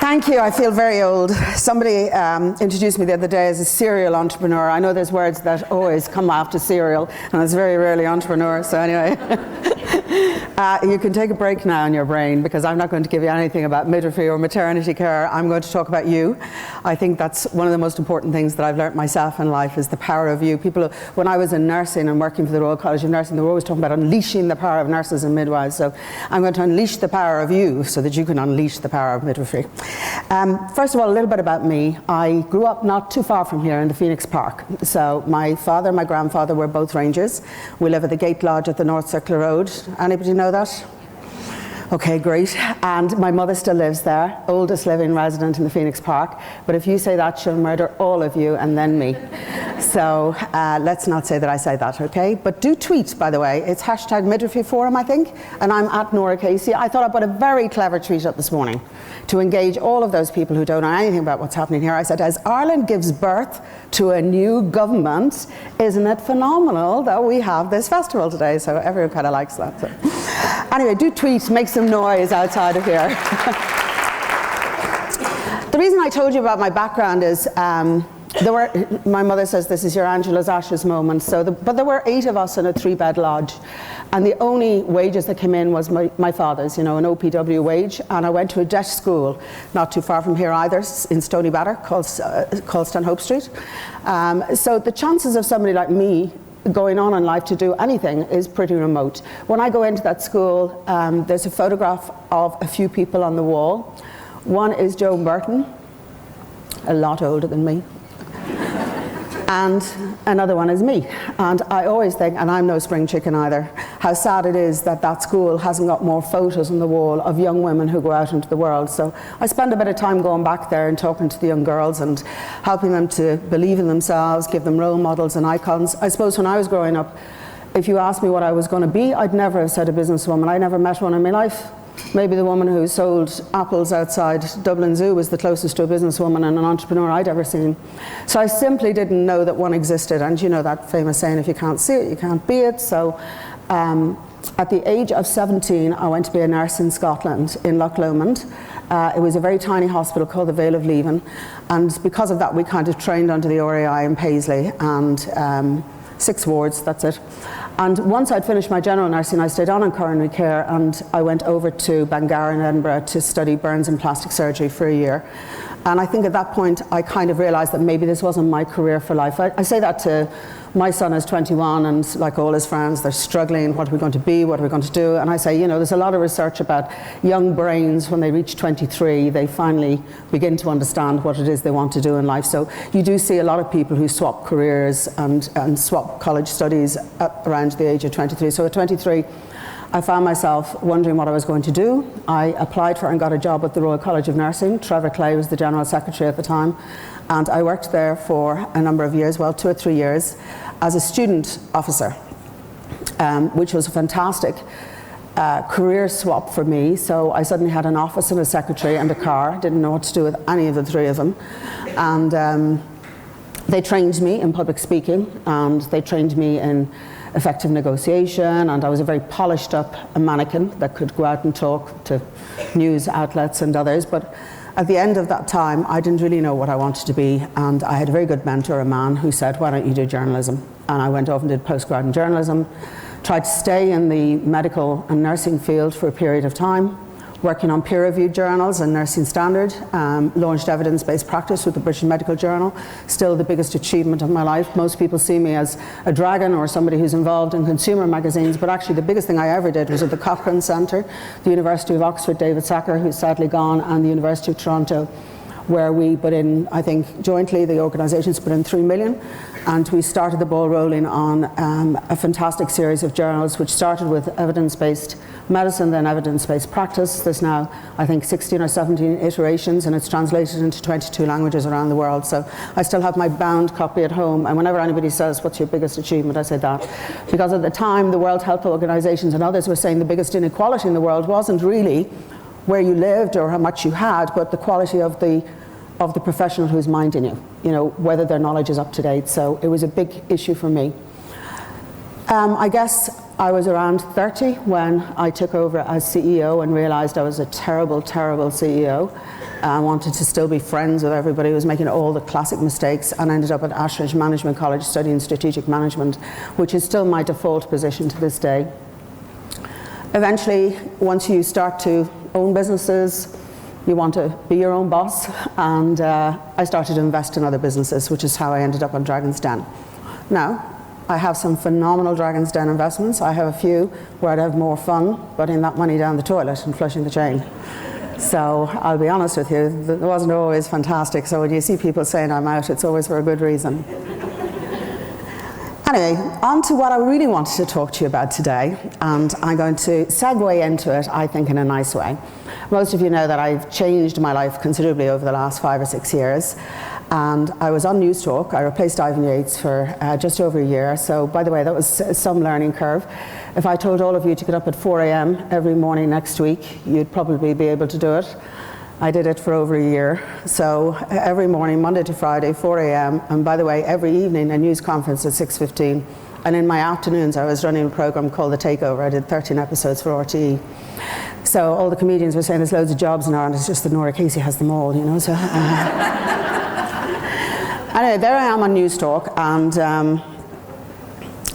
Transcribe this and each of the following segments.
Thank you. I feel very old. Somebody introduced me the other day as a serial entrepreneur. I know there's words that always come after serial, and it's very rarely entrepreneur, so anyway. You can take a break now in your brain, because I'm not going to give you anything about midwifery or maternity care. I'm going to talk about you. I think that's one of the most important things that I've learnt myself in life, is the power of you. People, when I was in nursing and working for the Royal College of Nursing, they were always talking about unleashing the power of nurses and midwives. So I'm going to unleash the power of you so that you can unleash the power of midwifery. First of all, a little bit about me. I grew up not too far from here in the Phoenix Park. So my father and my grandfather were both rangers. We live at the Gate Lodge at the North Circular Road. Anybody know that? Okay, great. And my mother still lives there, oldest living resident in the Phoenix Park. But if you say that, she'll murder all of you and then me. So let's not say that I say that, okay? But do tweet, by the way. It's hashtag Midwifery Forum, I think. And I'm at Norah Casey. I thought I put a very clever tweet up this morning to engage all of those people who don't know anything about what's happening here. I said, as Ireland gives birth to a new government, isn't it phenomenal that we have this festival today? So everyone kind of likes that. So. Anyway, do tweet, make some noise outside of here. The reason I told you about my background is my mother says this is your Angela's Ashes moment. But there were 8 of us in a 3-bed lodge, and the only wages that came in was my father's, an OPW wage. And I went to a deaf school, not too far from here either, in Stony Batter, called Stanhope Street. So the chances of somebody like me going on in life to do anything is pretty remote. When I go into that school, there's a photograph of a few people on the wall. One is Joan Burton, a lot older than me. And another one is me. And I always think, and I'm no spring chicken either, how sad it is that that school hasn't got more photos on the wall of young women who go out into the world. So I spend a bit of time going back there and talking to the young girls and helping them to believe in themselves, give them role models and icons. I suppose when I was growing up, if you asked me what I was going to be, I'd never have said a businesswoman. I never met one in my life. Maybe the woman who sold apples outside Dublin Zoo was the closest to a businesswoman and an entrepreneur I'd ever seen. So I simply didn't know that one existed. And you know that famous saying, if you can't see it, you can't be it. So at the age of 17, I went to be a nurse in Scotland, in Loch Lomond. It was a very tiny hospital called the Vale of Leven. And because of that, we kind of trained under the RAI in Paisley, and 6 wards, that's it. And once I'd finished my general nursing, I stayed on in coronary care, and I went over to Bangor in Edinburgh to study burns and plastic surgery for a year. And I think at that point, I kind of realized that maybe this wasn't my career for life. I say that to my son is 21, and like all his friends, they're struggling. What are we going to be? What are we going to do? And I say, there's a lot of research about young brains. When they reach 23, they finally begin to understand what it is they want to do in life. So you do see a lot of people who swap careers and swap college studies around the age of 23. So at 23, I found myself wondering what I was going to do. I applied for and got a job at the Royal College of Nursing. Trevor Clay was the General Secretary at the time. And I worked there for a number of years, 2 or 3 years, as a student officer, which was a fantastic career swap for me. So I suddenly had an office and a secretary and a car. Didn't know what to do with any of the 3 of them. And they trained me in public speaking, and they trained me in effective negotiation, and I was a very polished up mannequin that could go out and talk to news outlets and others. But at the end of that time, I didn't really know what I wanted to be, and I had a very good mentor, a man who said, why don't you do journalism? And I went off and did postgrad in journalism, tried to stay in the medical and nursing field for a period of time, working on peer-reviewed journals and nursing standard, launched evidence-based practice with the British Medical Journal, still the biggest achievement of my life. Most people see me as a dragon or somebody who's involved in consumer magazines, but actually the biggest thing I ever did was at the Cochrane Centre, the University of Oxford, David Sacker, who's sadly gone, and the University of Toronto, where we put in, I think jointly the organisations put in 3 million, and we started the ball rolling on a fantastic series of journals, which started with evidence-based medicine, then evidence-based practice. There's now, I think, 16 or 17 iterations, and it's translated into 22 languages around the world. So I still have my bound copy at home, and whenever anybody says, what's your biggest achievement, I say that. Because at the time, the World Health Organizations and others were saying the biggest inequality in the world wasn't really where you lived or how much you had, but the quality of the professional who's minding you, whether their knowledge is up to date. So it was a big issue for me. I guess I was around 30 when I took over as CEO and realized I was a terrible, terrible CEO. I wanted to still be friends with everybody who was making all the classic mistakes, and ended up at Ashridge Management College studying strategic management, which is still my default position to this day. Eventually, once you start to own businesses, you want to be your own boss, and I started to invest in other businesses, which is how I ended up on Dragon's Den. Now, I have some phenomenal Dragon's Den investments. I have a few where I'd have more fun putting that money down the toilet and flushing the chain. So I'll be honest with you, it wasn't always fantastic. So when you see people saying I'm out, it's always for a good reason. Anyway, on to what I really wanted to talk to you about today, and I'm going to segue into it, I think, in a nice way. Most of you know that I've changed my life considerably over the last 5 or 6 years, and I was on News Talk. I replaced Ivan Yates for just over a year, so by the way, that was some learning curve. If I told all of you to get up at 4 a.m. every morning next week, you'd probably be able to do it. I did it for over a year, so every morning, Monday to Friday, 4 a.m., and by the way, every evening a news conference at 6:15, and in my afternoons I was running a program called The Takeover. I did 13 episodes for RTE. So all the comedians were saying there's loads of jobs now, and it's just that Norah Casey has them all, you know. So anyway, there I am on News Talk, and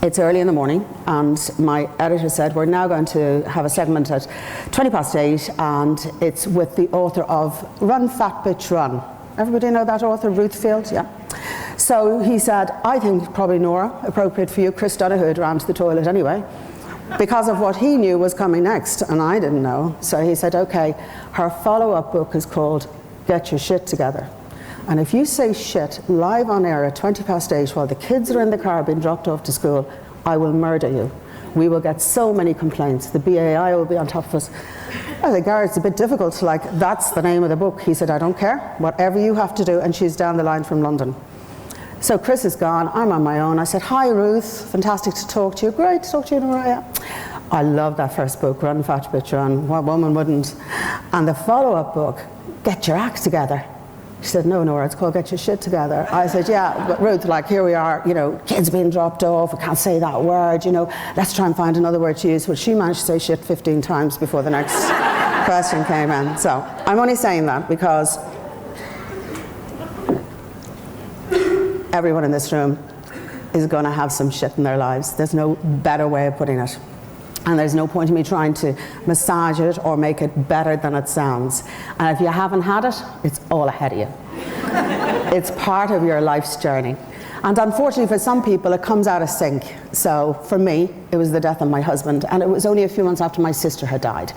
it's early in the morning, and my editor said, we're now going to have a segment at 8:20, and it's with the author of Run Fat Bitch Run. Everybody know that author, Ruth Field? Yeah. So he said, I think probably Norah, appropriate for you. Chris Donahue had ran to the toilet anyway, because of what he knew was coming next, and I didn't know. So he said, okay, her follow-up book is called Get Your Shit Together. And if you say shit live on air at 8:20 while the kids are in the car being dropped off to school, I will murder you. We will get so many complaints. The BAI will be on top of us. I said, Gary, it's a bit difficult. Like, that's the name of the book. He said, I don't care. Whatever you have to do. And she's down the line from London. So Chris is gone. I'm on my own. I said, hi, Ruth. Fantastic to talk to you. Great to talk to you, Norah. I love that first book, Run Fat Bitch Run. What woman wouldn't? And the follow-up book, Get Your Act Together. She said, no, Norah, it's called Get Your Shit Together. I said, yeah, but Ruth, like, here we are, you know, kids being dropped off, we can't say that word, you know, let's try and find another word to use. Well, she managed to say shit 15 times before the next question came in. So I'm only saying that because everyone in this room is going to have some shit in their lives. There's no better way of putting it. And there's no point in me trying to massage it or make it better than it sounds. And if you haven't had it, it's all ahead of you. It's part of your life's journey. And unfortunately for some people, it comes out of sync. So for me, it was the death of my husband, and it was only a few months after my sister had died.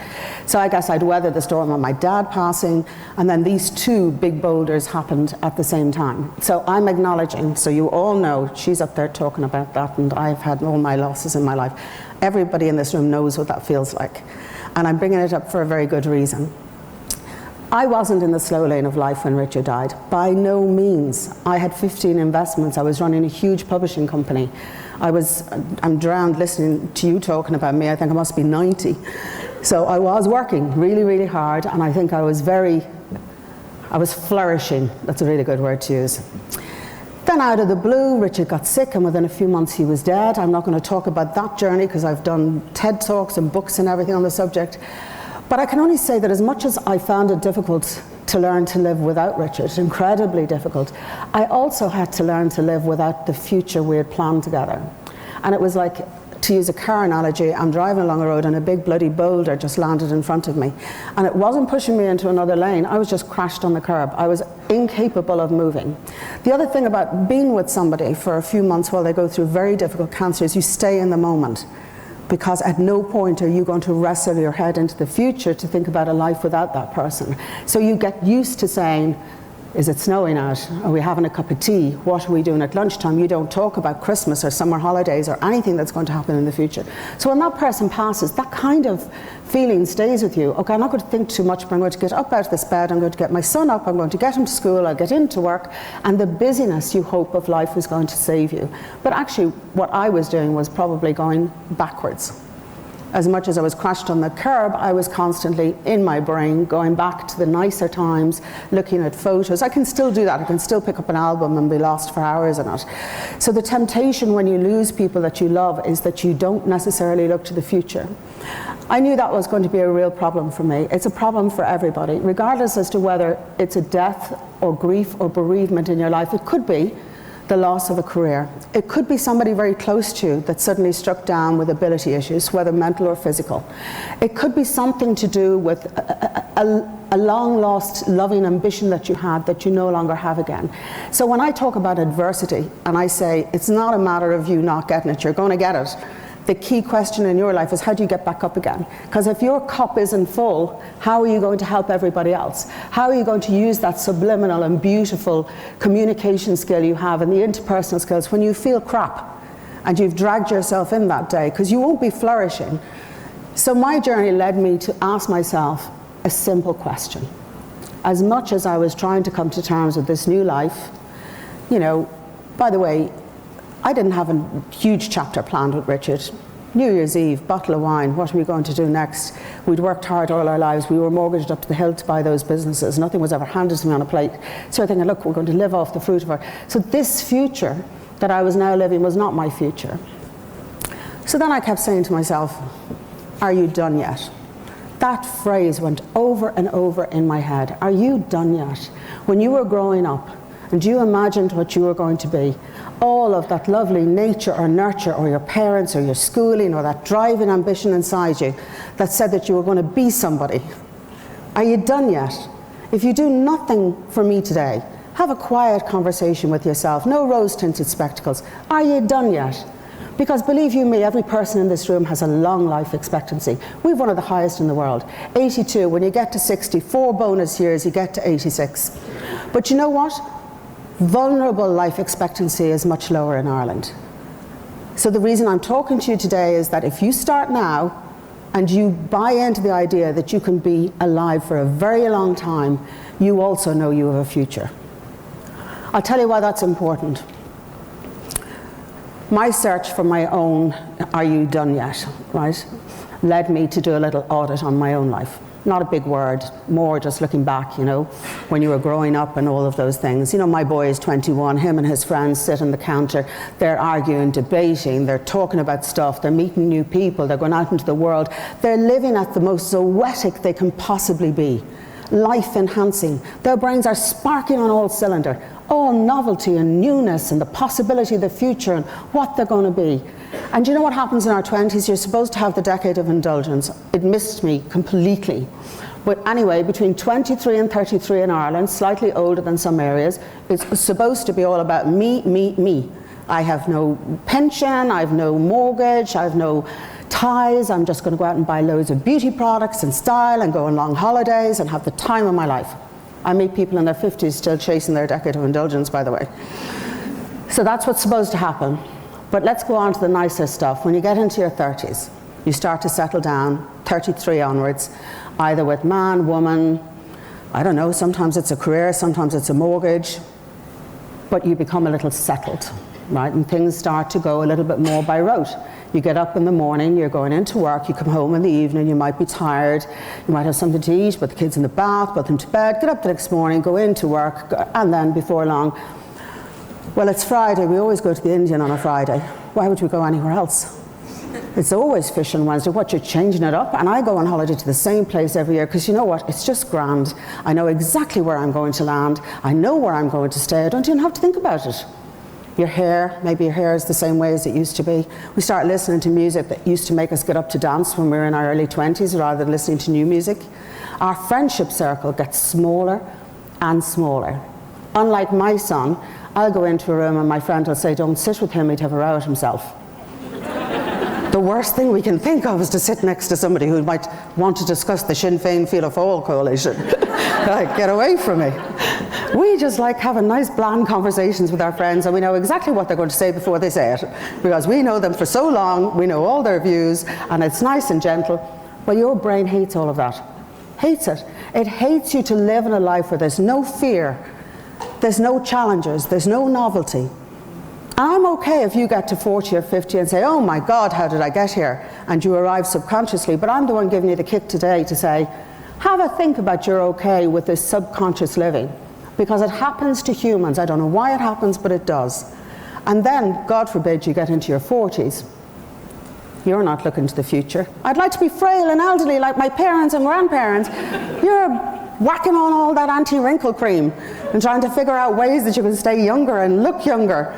So I guess I'd weathered the storm of my dad passing, and then these two big boulders happened at the same time. So I'm acknowledging, so you all know, she's up there talking about that, and I've had all my losses in my life. Everybody in this room knows what that feels like. And I'm bringing it up for a very good reason. I wasn't in the slow lane of life when Richard died. By no means. I had 15 investments. I was running a huge publishing company. I'm drowned listening to you talking about me. I think I must be 90. So I was working really, really hard, and I think I was flourishing. That's a really good word to use. Then out of the blue, Richard got sick, and within a few months he was dead. I'm not going to talk about that journey because I've done TED Talks and books and everything on the subject. But I can only say that as much as I found it difficult to learn to live without Richard, incredibly difficult, I also had to learn to live without the future we had planned together. And it was like, to use a car analogy, I'm driving along a road and a big bloody boulder just landed in front of me. And it wasn't pushing me into another lane, I was just crashed on the curb. I was incapable of moving. The other thing about being with somebody for a few months while they go through very difficult cancer is you stay in the moment. Because at no point are you going to wrestle your head into the future to think about a life without that person. So you get used to saying, is it snowing out? Are we having a cup of tea? What are we doing at lunchtime? You don't talk about Christmas or summer holidays or anything that's going to happen in the future. So when that person passes, that kind of feeling stays with you. Okay, I'm not going to think too much, but I'm going to get up out of this bed, I'm going to get my son up, I'm going to get him to school, I'll get into work, and the busyness you hope of life is going to save you. But actually, what I was doing was probably going backwards. As much as I was crashed on the curb, I was constantly in my brain going back to the nicer times, looking at photos. I can still do that. I can still pick up an album and be lost for hours in it. So the temptation when you lose people that you love is that you don't necessarily look to the future. I knew that was going to be a real problem for me. It's a problem for everybody, regardless as to whether it's a death or grief or bereavement in your life. It could be the loss of a career. It could be somebody very close to you that suddenly struck down with ability issues, whether mental or physical. It could be something to do with a long lost loving ambition that you had that you no longer have again. So when I talk about adversity and I say it's not a matter of you not getting it, you're going to get it. The key question in your life is, how do you get back up again? Because if your cup isn't full, how are you going to help everybody else? How are you going to use that subliminal and beautiful communication skill you have and the interpersonal skills when you feel crap and you've dragged yourself in that day? Because you won't be flourishing. So my journey led me to ask myself a simple question. As much as I was trying to come to terms with this new life, you know, by the way, I didn't have a huge chapter planned with Richard. New Year's Eve, bottle of wine, what are we going to do next? We'd worked hard all our lives. We were mortgaged up to the hilt to buy those businesses. Nothing was ever handed to me on a plate. So I think, look, we're going to live off the fruit of our... So this future that I was now living was not my future. So then I kept saying to myself, are you done yet? That phrase went over and over in my head. Are you done yet? When you were growing up, and you imagined what you were going to be, all of that lovely nature or nurture or your parents or your schooling or that driving ambition inside you that said that you were going to be somebody. Are you done yet? If you do nothing for me today, have a quiet conversation with yourself, no rose-tinted spectacles. Are you done yet? Because believe you me, every person in this room has a long life expectancy. We've one of the highest in the world. 82, when you get to 60, 4 bonus years, you get to 86. But you know what? Vulnerable life expectancy is much lower in Ireland. So the reason I'm talking to you today is that if you start now and you buy into the idea that you can be alive for a very long time, you also know you have a future. I'll tell you why that's important. My search for my own, are you done yet, right, led me to do a little audit on my own life. Not a big word, more just looking back, you know, when you were growing up and all of those things. You know, my boy is 21, him and his friends sit on the counter, they're arguing, debating, they're talking about stuff, they're meeting new people, they're going out into the world, they're living at the most zoetic they can possibly be. Life enhancing. Their brains are sparking on all cylinder, all novelty and newness and the possibility of the future and what they're going to be. And you know what happens in our 20s? You're supposed to have the decade of indulgence. It missed me completely. But anyway, between 23 and 33 in Ireland, slightly older than some areas, it's supposed to be all about me, me, me. I have no pension, I have no mortgage, I have no ties, I'm just going to go out and buy loads of beauty products and style and go on long holidays and have the time of my life. I meet people in their 50s still chasing their decade of indulgence, by the way. So that's what's supposed to happen. But let's go on to the nicer stuff. When you get into your 30s, you start to settle down, 33 onwards, either with man, woman, I don't know, sometimes it's a career, sometimes it's a mortgage, but you become a little settled, right? And things start to go a little bit more by rote. You get up in the morning, you're going into work, you come home in the evening, you might be tired, you might have something to eat, put the kids in the bath, put them to bed, get up the next morning, go into work, and then before long, well, it's Friday, we always go to the Indian on a Friday. Why would we go anywhere else? It's always fish on Wednesday. What, you're changing it up? And I go on holiday to the same place every year because you know what, it's just grand. I know exactly where I'm going to land. I know where I'm going to stay. I don't even have to think about it. Your hair, maybe your hair is the same way as it used to be. We start listening to music that used to make us get up to dance when we were in our early 20s rather than listening to new music. Our friendship circle gets smaller and smaller. Unlike my son, I'll go into a room and my friend will say, don't sit with him, he'd have a row at himself. The worst thing we can think of is to sit next to somebody who might want to discuss the Sinn Féin Fianna Fáil coalition. Like, get away from me. We just like having nice bland conversations with our friends and we know exactly what they're going to say before they say it. Because we know them for so long, we know all their views, and it's nice and gentle. Well, your brain hates all of that. Hates it. It hates you to live in a life where there's no fear, there's no challenges, there's no novelty. And I'm okay if you get to 40 or 50 and say, oh my God, how did I get here? And you arrive subconsciously, but I'm the one giving you the kick today to say, have a think about you're okay with this subconscious living. Because it happens to humans. I don't know why it happens, but it does. And then, God forbid, you get into your 40s You're not looking to the future. I'd like to be frail and elderly like my parents and grandparents. You're whacking on all that anti-wrinkle cream and trying to figure out ways that you can stay younger and look younger.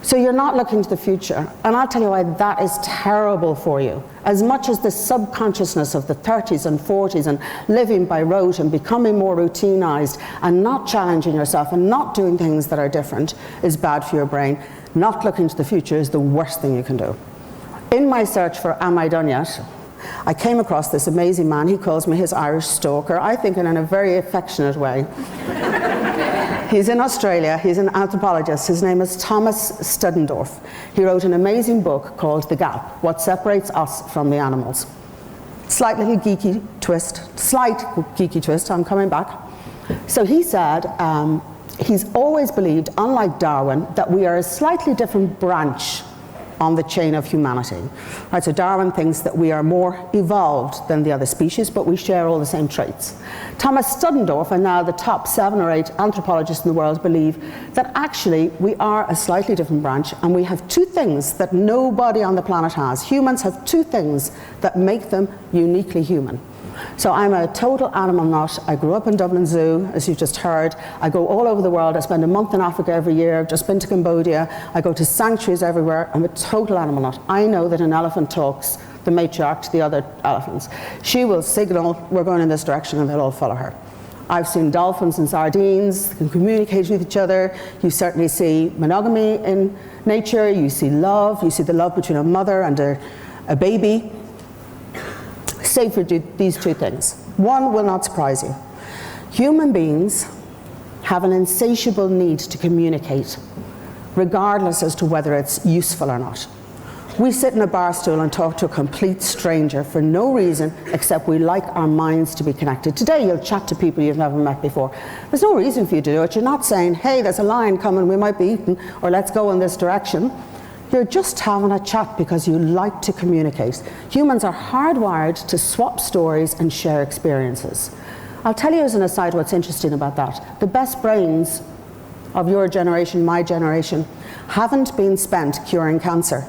So you're not looking to the future. And I'll tell you why that is terrible for you. As much as the subconsciousness of the 30s and 40s and living by rote and becoming more routinized and not challenging yourself and not doing things that are different is bad for your brain, not looking to the future is the worst thing you can do. In my search for Am I Done Yet? I came across this amazing man. He calls me his Irish stalker, I think in a very affectionate way. He's in Australia, he's an anthropologist. His name is Thomas Studendorf. He wrote an amazing book called The Gap, What Separates Us from the Animals. Slight geeky twist, I'm coming back. So he said, he's always believed, unlike Darwin, that we are a slightly different branch on the chain of humanity. Right, so Darwin thinks that we are more evolved than the other species, but we share all the same traits. Thomas Studendorf and now the top 7 or 8 anthropologists in the world believe that actually we are a slightly different branch, and we have 2 things that nobody on the planet has. Humans have 2 things that make them uniquely human. So I'm a total animal nut. I grew up in Dublin Zoo, as you've just heard. I go all over the world. I spend a month in Africa every year. I've just been to Cambodia. I go to sanctuaries everywhere. I'm a total animal nut. I know that an elephant talks, the matriarch, to the other elephants. She will signal, we're going in this direction, and they'll all follow her. I've seen dolphins and sardines that can communicate with each other. You certainly see monogamy in nature. You see love. You see the love between a mother and a baby. Save for these 2 things. One will not surprise you. Human beings have an insatiable need to communicate, regardless as to whether it's useful or not. We sit in a bar stool and talk to a complete stranger for no reason except we like our minds to be connected. Today you'll chat to people you've never met before. There's no reason for you to do it. You're not saying, hey, there's a lion coming, we might be eaten, or let's go in this direction. You're just having a chat because you like to communicate. Humans are hardwired to swap stories and share experiences. I'll tell you as an aside what's interesting about that. The best brains of your generation, my generation, haven't been spent curing cancer.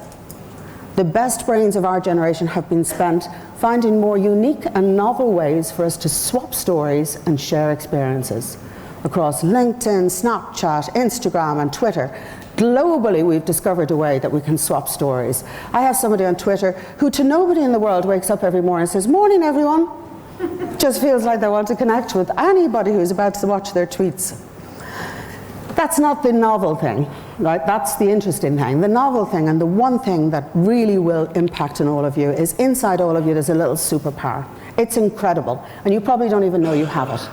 The best brains of our generation have been spent finding more unique and novel ways for us to swap stories and share experiences. Across LinkedIn, Snapchat, Instagram, and Twitter, globally, we've discovered a way that we can swap stories. I have somebody on Twitter who, to nobody in the world, wakes up every morning and says, "Morning, everyone." Just feels like they want to connect with anybody who's about to watch their tweets. That's not the novel thing, right? That's the interesting thing. The novel thing, and the one thing that really will impact on all of you, is inside all of you there's a little superpower. It's incredible, and you probably don't even know you have it.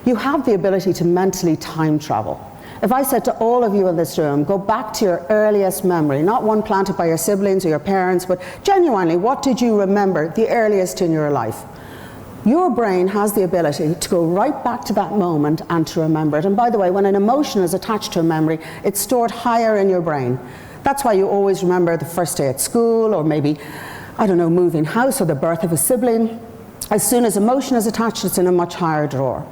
You have the ability to mentally time travel. If I said to all of you in this room, go back to your earliest memory, not one planted by your siblings or your parents, but genuinely, what did you remember the earliest in your life? Your brain has the ability to go right back to that moment and to remember it. And by the way, when an emotion is attached to a memory, it's stored higher in your brain. That's why you always remember the first day at school, or maybe, I don't know, moving house or the birth of a sibling. As soon as emotion is attached, it's in a much higher drawer.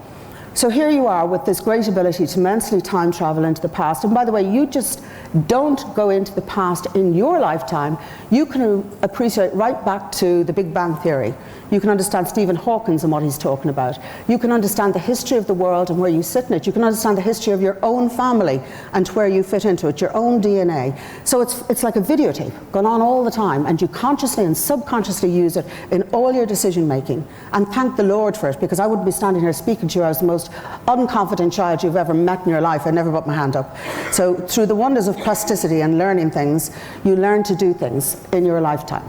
So here you are with this great ability to mentally time travel into the past. And by the way, you just don't go into the past in your lifetime. You can appreciate right back to the Big Bang Theory. You can understand Stephen Hawking and what he's talking about. You can understand the history of the world and where you sit in it. You can understand the history of your own family and where you fit into it, your own DNA. So it's like a videotape going on all the time, and you consciously and subconsciously use it in all your decision making. And thank the Lord for it, because I wouldn't be standing here speaking to you. I was the most unconfident child you've ever met in your life. I never put my hand up. So through the wonders of plasticity and learning things, you learn to do things in your lifetime.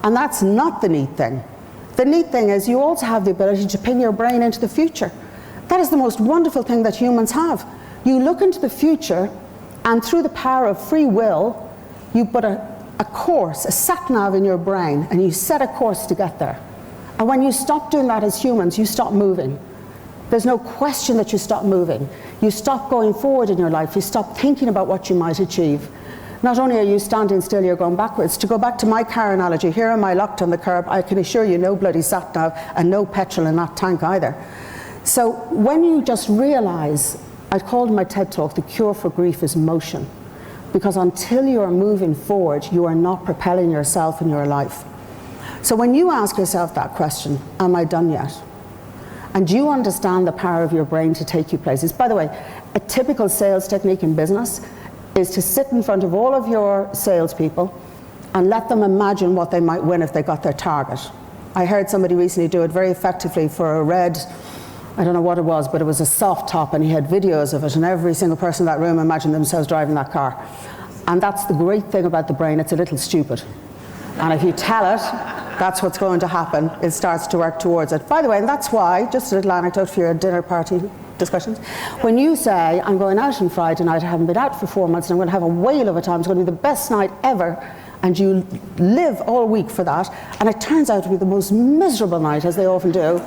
And that's not the neat thing. The neat thing is you also have the ability to ping your brain into the future. That is the most wonderful thing that humans have. You look into the future, and through the power of free will, you put a course, a sat-nav in your brain, and you set a course to get there. And when you stop doing that as humans, you stop moving. There's no question that you stop moving. You stop going forward in your life. You stop thinking about what you might achieve. Not only are you standing still, you're going backwards. To go back to my car analogy, here am I locked on the curb. I can assure you no bloody sat-nav and no petrol in that tank either. So when you just realize, I called my TED talk, the cure for grief is motion. because until you are moving forward, you are not propelling yourself in your life. So when you ask yourself that question, am I done yet? And do you understand the power of your brain to take you places? By the way, a typical sales technique in business is to sit in front of all of your salespeople and let them imagine what they might win if they got their target. I heard somebody recently do it very effectively for a red, I don't know what it was, but it was a soft top, and he had videos of it, and every single person in that room imagined themselves driving that car. And that's the great thing about the brain, it's a little stupid. And if you tell it, that's what's going to happen. It starts to work towards it. By the way, and that's why, just a little anecdote for your dinner party discussions, when you say, I'm going out on Friday night, I haven't been out for 4 months, and I'm going to have a whale of a time, it's going to be the best night ever, and you live all week for that, and it turns out to be the most miserable night, as they often do,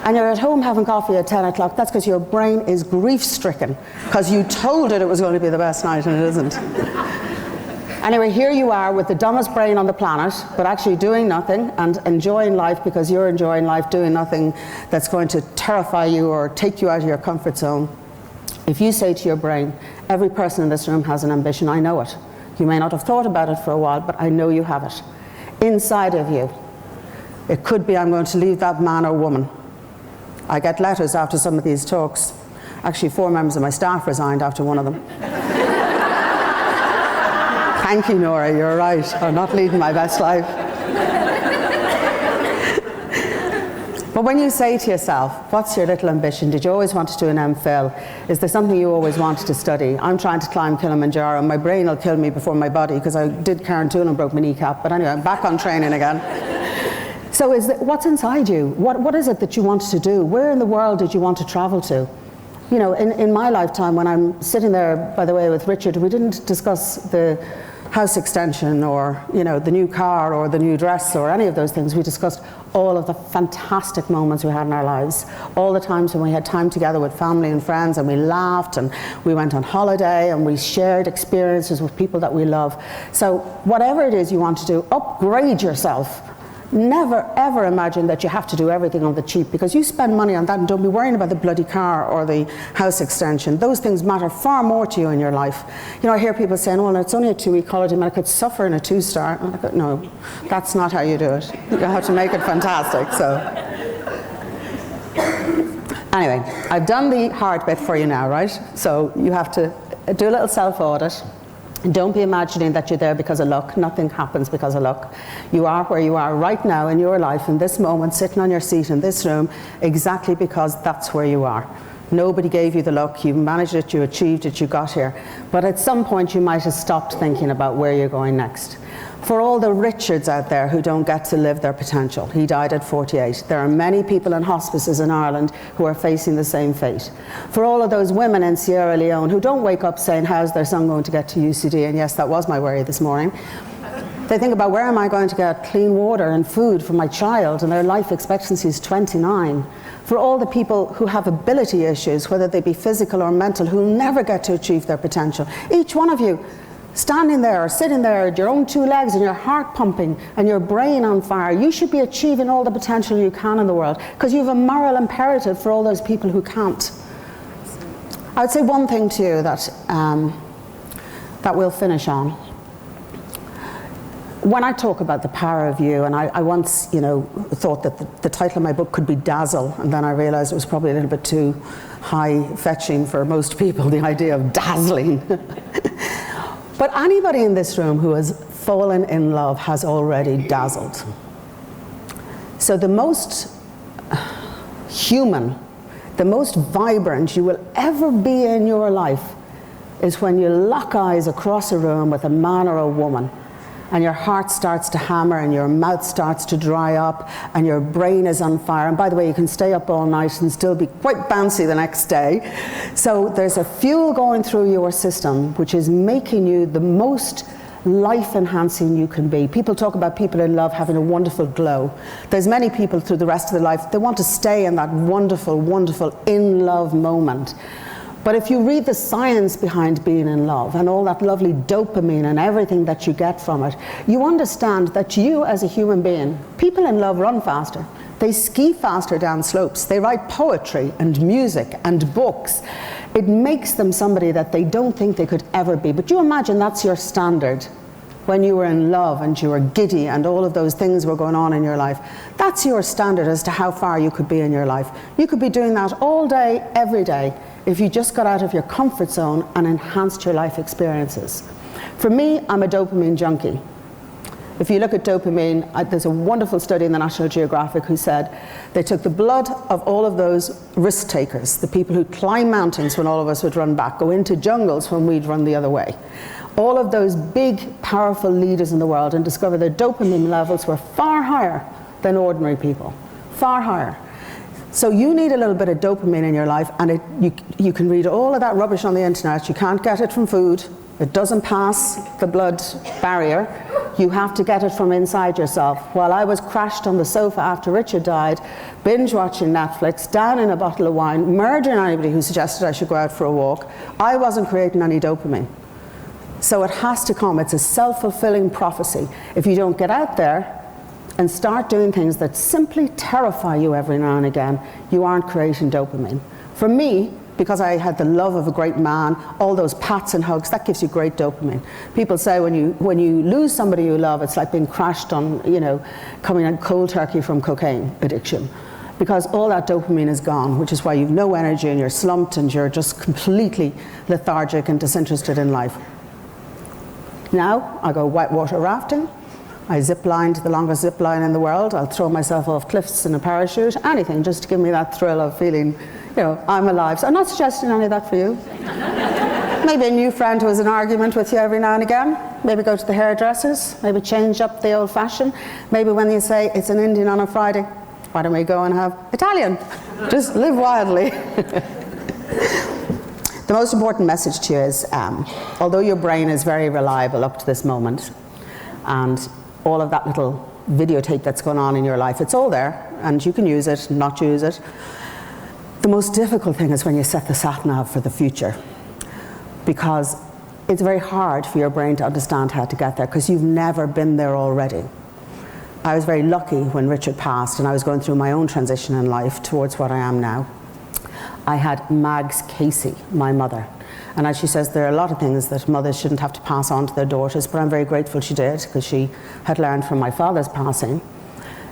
and you're at home having coffee at 10 o'clock, that's because your brain is grief-stricken, because you told it was going to be the best night, and it isn't. Anyway, here you are with the dumbest brain on the planet, but actually doing nothing and enjoying life because you're enjoying life, doing nothing that's going to terrify you or take you out of your comfort zone. If you say to your brain, every person in this room has an ambition, I know it. You may not have thought about it for a while, but I know you have it. Inside of you, it could be, I'm going to leave that man or woman. I get letters after some of these talks. Actually, 4 members of my staff resigned after one of them. Thank you, Norah, you're right. I'm not leading my best life. But when you say to yourself, what's your little ambition? Did you always want to do an MPhil? Is there something you always wanted to study? I'm trying to climb Kilimanjaro. My brain will kill me before my body because I did Cairn and broke my kneecap. But anyway, I'm back on training again. So what's inside you? What is it that you want to do? Where in the world did you want to travel to? You know, in my lifetime, when I'm sitting there, by the way, with Richard, we didn't discuss the house extension or, you know, the new car or the new dress or any of those things. We discussed all of the fantastic moments we had in our lives, all the times when we had time together with family and friends, and we laughed and we went on holiday and we shared experiences with people that we love. So whatever it is you want to do, upgrade yourself. Never ever imagine that you have to do everything on the cheap, because you spend money on that and don't be worrying about the bloody car or the house extension. Those things matter far more to you in your life. You know, I hear people saying, well, it's only a 2-week holiday, man, I could suffer in a 2-star. And I go, no, that's not how you do it. You have to make it fantastic. So anyway, I've done the hard bit for you now, right? So you have to do a little self-audit. Don't be imagining that you're there because of luck. Nothing happens because of luck. You are where you are right now in your life, in this moment, sitting on your seat in this room, exactly because that's where you are. Nobody gave you the luck. You managed it, you achieved it, you got here. But at some point you might have stopped thinking about where you're going next. For all the Richards out there who don't get to live their potential, he died at 48. There are many people in hospices in Ireland who are facing the same fate. For all of those women in Sierra Leone who don't wake up saying, how's their son going to get to UCD? And yes, that was my worry this morning. They think about, where am I going to get clean water and food for my child? And their life expectancy is 29. For all the people who have ability issues, whether they be physical or mental, who never get to achieve their potential. Each one of you, standing there or sitting there with your own 2 legs and your heart pumping and your brain on fire, you should be achieving all the potential you can in the world, because you have a moral imperative for all those people who can't. I would say one thing to you that we'll finish on. When I talk about the power of you, and I once, you know, thought that the title of my book could be Dazzle, and then I realized it was probably a little bit too high-fetching for most people, the idea of dazzling. But anybody in this room who has fallen in love has already dazzled. So the most human, the most vibrant you will ever be in your life is when you lock eyes across a room with a man or a woman, and your heart starts to hammer and your mouth starts to dry up and your brain is on fire. And by the way, you can stay up all night and still be quite bouncy the next day. So there's a fuel going through your system which is making you the most life-enhancing you can be. People talk about people in love having a wonderful glow. There's many people through the rest of their life, they want to stay in that wonderful, wonderful in-love moment. But if you read the science behind being in love and all that lovely dopamine and everything that you get from it, you understand that you as a human being, people in love run faster, They ski faster down slopes. They write poetry and music and books. It makes them somebody that they don't think they could ever be. But you imagine that's your standard when you were in love and you were giddy and all of those things were going on in your life. That's your standard as to how far you could be in your life. You could be doing that all day, every day, if you just got out of your comfort zone and enhanced your life experiences. For me, I'm a dopamine junkie. If you look at dopamine, there's a wonderful study in the National Geographic who said they took the blood of all of those risk takers, the people who climb mountains when all of us would run back, go into jungles when we'd run the other way. All of those big, powerful leaders in the world, and discovered their dopamine levels were far higher than ordinary people, far higher. So you need a little bit of dopamine in your life, and you can read all of that rubbish on the internet. You can't get it from food. It doesn't pass the blood barrier. You have to get it from inside yourself. While I was crashed on the sofa after Richard died, binge watching Netflix, down in a bottle of wine, murdering anybody who suggested I should go out for a walk, I wasn't creating any dopamine. So it has to come. It's a self-fulfilling prophecy. If you don't get out there and start doing things that simply terrify you every now and again, you aren't creating dopamine. For me, because I had the love of a great man, all those pats and hugs, that gives you great dopamine. People say when you lose somebody you love, it's like being crashed on, coming in cold turkey from cocaine addiction. Because all that dopamine is gone, which is why you've no energy and you're slumped and you're just completely lethargic and disinterested in life. Now, I go whitewater rafting. I zip-lined the longest zip line in the world. I'll throw myself off cliffs in a parachute, anything just to give me that thrill of feeling, I'm alive. So I'm not suggesting any of that for you. Maybe a new friend who has an argument with you every now and again. Maybe go to the hairdressers. Maybe change up the old fashion. Maybe when you say it's an Indian on a Friday, why don't we go and have Italian? Just live wildly. The most important message to you is, although your brain is very reliable up to this moment, and all of that little videotape that's going on in your life, it's all there, and you can use it, not use it. The most difficult thing is when you set the sat-nav for the future, because it's very hard for your brain to understand how to get there, because you've never been there already. I was very lucky when Richard passed, and I was going through my own transition in life towards what I am now. I had Mags Casey, my mother. And as she says, there are a lot of things that mothers shouldn't have to pass on to their daughters, but I'm very grateful she did, because she had learned from my father's passing.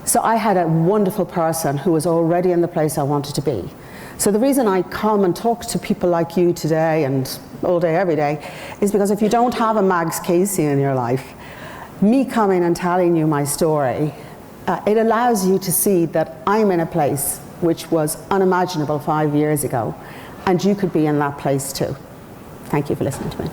So I had a wonderful person who was already in the place I wanted to be. So the reason I come and talk to people like you today and all day, every day, is because if you don't have a Mags Casey in your life, me coming and telling you my story, it allows you to see that I'm in a place which was unimaginable 5 years ago, and you could be in that place too. Thank you for listening to me.